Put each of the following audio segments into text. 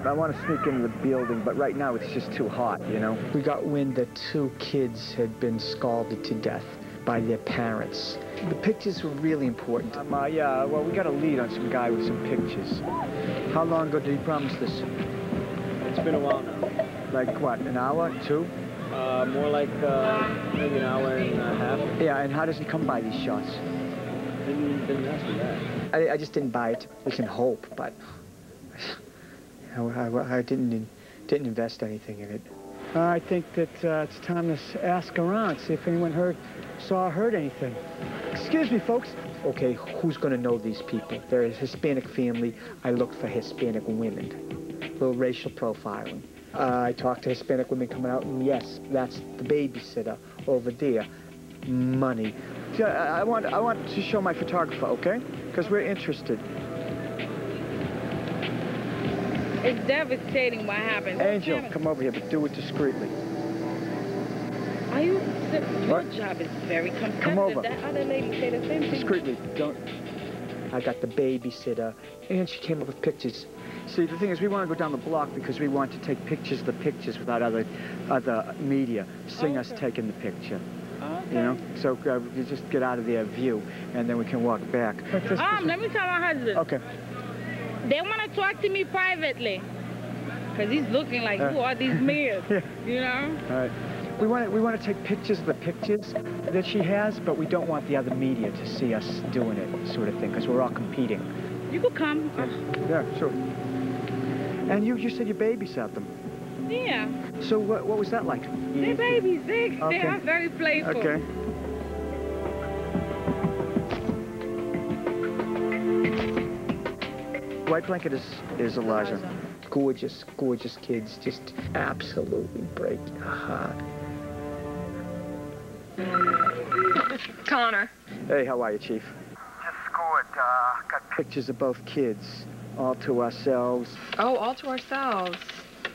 I want to sneak into the building, but right now it's just too hot, you know? We got wind that 2 kids had been scalded to death by their parents. The pictures were really important. Yeah, well, we got a lead on some guy with some pictures. How long ago did he promise this? It's been a while now. Like what, an hour, 2? More like maybe an hour and a half. Yeah, and how does he come by these shots? Didn't ask me that. I just didn't buy it. We can hope, but I didn't invest anything in it. I think that it's time to ask around, see if anyone saw or heard anything. Excuse me, folks. Okay, who's going to know these people? They're a Hispanic family. I looked for Hispanic women. A little racial profiling. I talked to Hispanic women coming out, and yes, that's the babysitter over there. Money. See, I want to show my photographer, okay? Because we're interested. It's devastating what happened. Angel, come over here, but do it discreetly. Are you... Your job is very competitive. Come over. That other lady said the same thing. Discreetly, don't... I got the babysitter, and she came up with pictures. See, the thing is, we want to go down the block because we want to take pictures of the pictures without other media seeing us taking the picture. Okay. You know? So you just get out of their view, and then we can walk back. Let me tell my husband. Okay. They want to talk to me privately. Because he's looking like, who are these men? Yeah. You know? All right. We want to take pictures of the pictures that she has, but we don't want the other media to see us doing it, sort of thing, because we're all competing. You could come. Yeah, sure. And you said you babysat them. Yeah. So what was that like? They're babies. They are very playful. Okay. White Blanket is Elijah. Gorgeous, gorgeous kids. Just absolutely break your heart. Connor. Hey, how are you, Chief? Just scored. Got Pictures of both kids, all to ourselves. Oh, all to ourselves.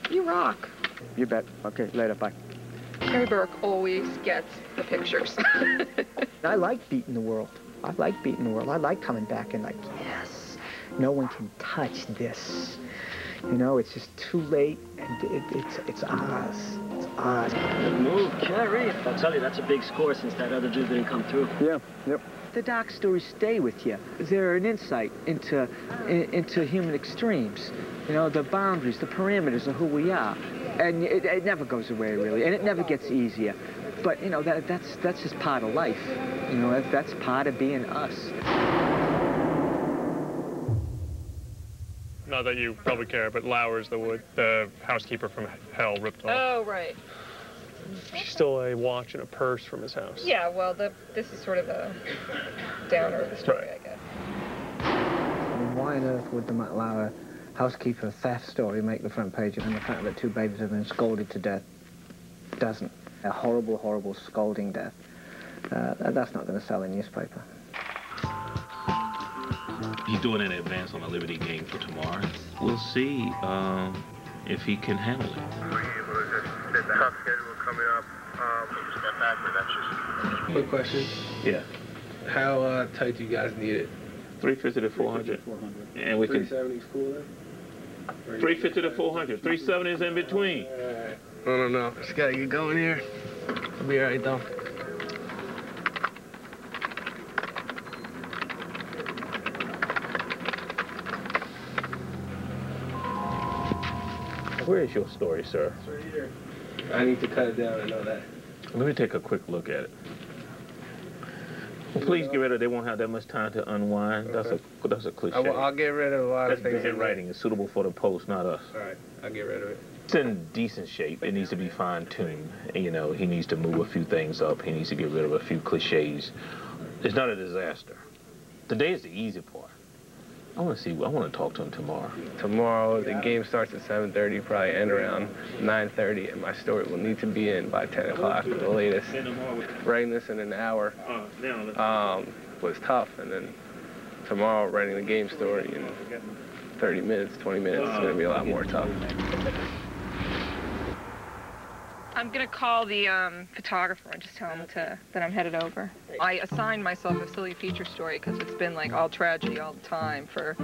You rock. You bet. Okay, later, bye. Mary Burke always gets the pictures. I like beating the world. I like beating the world. I like coming back and like, yes, no one can touch this. You know, it's just too late, and it's ours. It's ours. Good move, Kerry. I'll tell you, that's a big score since that other dude didn't come through. Yeah, yep. The dark stories stay with you. They're an insight into human extremes. You know, the boundaries, the parameters of who we are. And it never goes away, really, and it never gets easier. But, you know, that's just part of life. You know, that's part of being us. Not that you probably care, but Lowers, the housekeeper from hell, ripped off. Oh, right. She stole a watch and a purse from his house. Yeah, well, this is sort of the downer of the story, I guess. Why on earth would the Matt Lauer housekeeper theft story make the front page, and the fact that 2 babies have been scalded to death doesn't? A horrible, horrible scalding death. That's not going to sell in newspaper. He's doing an advance on the Liberty game for tomorrow. We'll see if he can handle it. the tough schedule coming up. Step back, but that's just... Quick question. Yeah. How tight do you guys need it? 350 to 400. And we can... 370's cool then? 350 to 400. 370 is in between. No. Just gotta get going here. I'll be right though. Where is your story, sir? It's right here. I need to cut it down, I know that. Let me take a quick look at it. Well, please get rid of it. They won't have that much time to unwind. Okay. That's a cliche. I'll get rid of a lot That's of things. bad writing. It's suitable for the post, not us. All right, I'll get rid of it. It's in decent shape. It needs to be fine-tuned. You know, he needs to move a few things up. He needs to get rid of a few cliches. It's not a disaster. Today is the easy part. I want to talk to him tomorrow. Tomorrow, the game starts at 7:30, probably end around 9:30, and my story will need to be in by 10 o'clock at the latest. Writing this in an hour was tough, and then tomorrow, writing the game story in 30 minutes, 20 minutes, it's going to be a lot more tough. I'm going to call the photographer and just tell him that I'm headed over. I assigned myself a silly feature story because it's been like all tragedy all the time for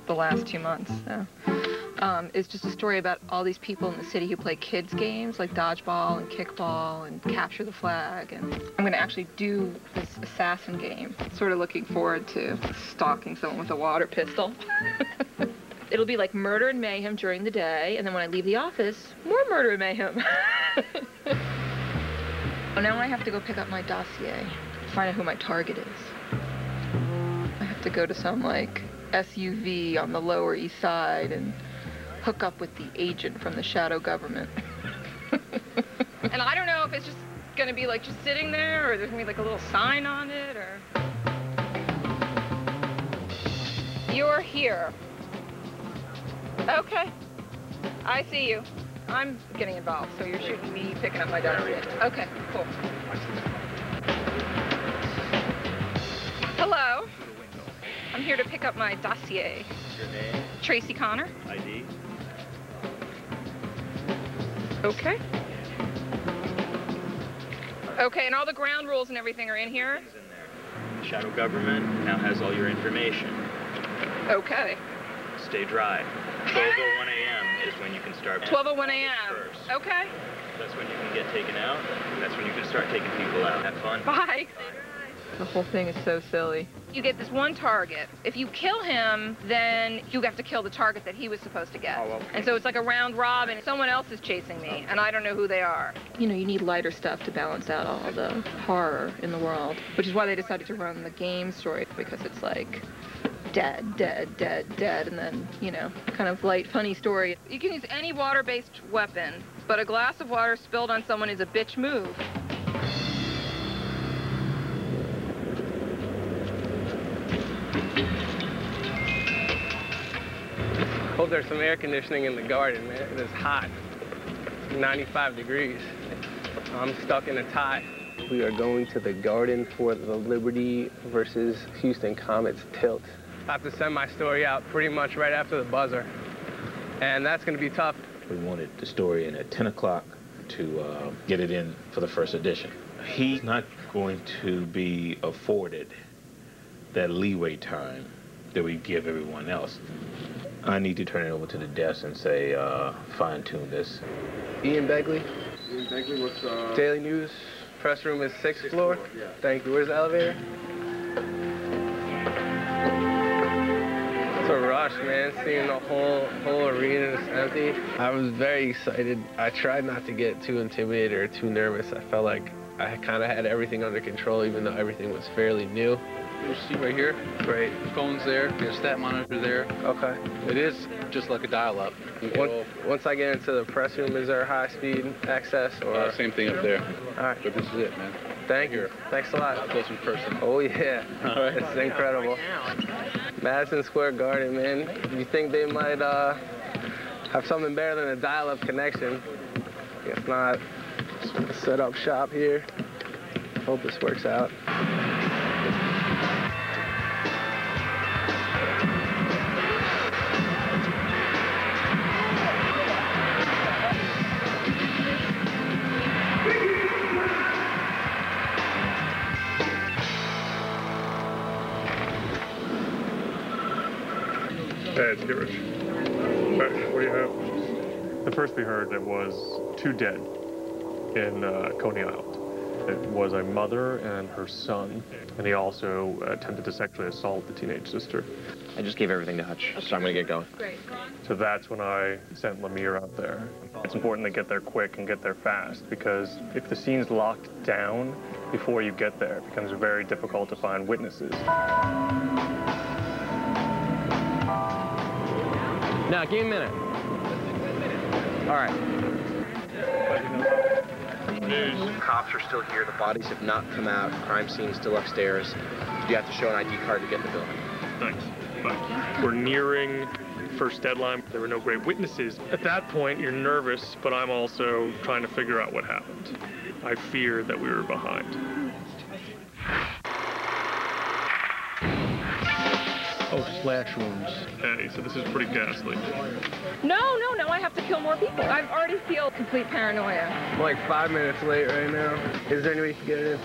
the last 2 months. So is just a story about all these people in the city who play kids games like dodgeball and kickball and capture the flag. And I'm going to actually do this assassin game. Sort of looking forward to stalking someone with a water pistol. It'll be like murder and mayhem during the day, and then when I leave the office, more murder and mayhem. Oh, now I have to go pick up my dossier, find out who my target is. I have to go to some, like, SUV on the Lower East Side and hook up with the agent from the shadow government. And I don't know if it's just gonna be, like, just sitting there, or there's gonna be, like, a little sign on it, or... You're here. Okay, I see you. I'm getting involved, so you're shooting me picking up my dossier. Okay, cool. Hello. I'm here to pick up my dossier. Your name? Tracy Connor. ID? Okay. Okay, and all the ground rules and everything are in here? Everything's in there. The shadow government now has all your information. Okay. Stay dry. 12:01 a.m. is when you can start. 12:01 a.m. Okay. That's when you can get taken out. That's when you can start taking people out. Have fun. Bye. The whole thing is so silly. You get this one target. If you kill him, then you have to kill the target that he was supposed to get. Oh, okay. And so it's like a round robin. Someone else is chasing me, and I don't know who they are. You know, you need lighter stuff to balance out all the horror in the world, which is why they decided to run the game story, because it's like dead, dead, dead, dead, and then, you know, kind of light, funny story. You can use any water-based weapon, but a glass of water spilled on someone is a bitch move. Hope there's some air conditioning in the garden, man. It is hot. 95 degrees. I'm stuck in a tie. We are going to the Garden for the Liberty versus Houston Comets tilt. I have to send my story out pretty much right after the buzzer, and that's going to be tough. We wanted the story in at 10 o'clock to get it in for the first edition. He's not going to be afforded that leeway time that we give everyone else. I need to turn it over to the desk and say, fine-tune this. Ian Begley. Ian Begley, what's Daily News. Press room is 6th floor. Yeah. Thank you. Where's the elevator? It's a rush, man. Seeing the whole arena is empty. I was very excited. I tried not to get too intimidated or too nervous. I felt like I kind of had everything under control, even though everything was fairly new. You see right here? Great. The phone's there, the stat monitor there. Okay. It is just like a dial-up. Once I get into the press room, is there high-speed access? Or Same thing up there. All right. But this is it, man. Thank you. Thanks a lot. Close in person. Oh, yeah. All right. It's incredible. Madison Square Garden, man. You think they might have something better than a dial-up connection? If not, just gonna set up shop here. Hope this works out. Hey, it's Get Rich. All right, what do you have? The first we heard, it was 2 dead in Coney Island. It was a mother and her son, and he also attempted to sexually assault the teenage sister. I just gave everything to Hutch, so I'm gonna get going. Great. So that's when I sent Lemire out there. It's important to get there quick and get there fast, because if the scene's locked down before you get there, it becomes very difficult to find witnesses. Now, give me a minute. All right. News. Cops are still here. The bodies have not come out. Crime scene's still upstairs. You have to show an ID card to get in the building. Thanks. But we're nearing first deadline. There were no great witnesses. At that point, you're nervous, but I'm also trying to figure out what happened. I feared that we were behind. Oh, slash wounds. Hey, so this is pretty ghastly. No, I have to kill more people. I already feel complete paranoia. I'm like 5 minutes late right now. Is there any way you can get it in?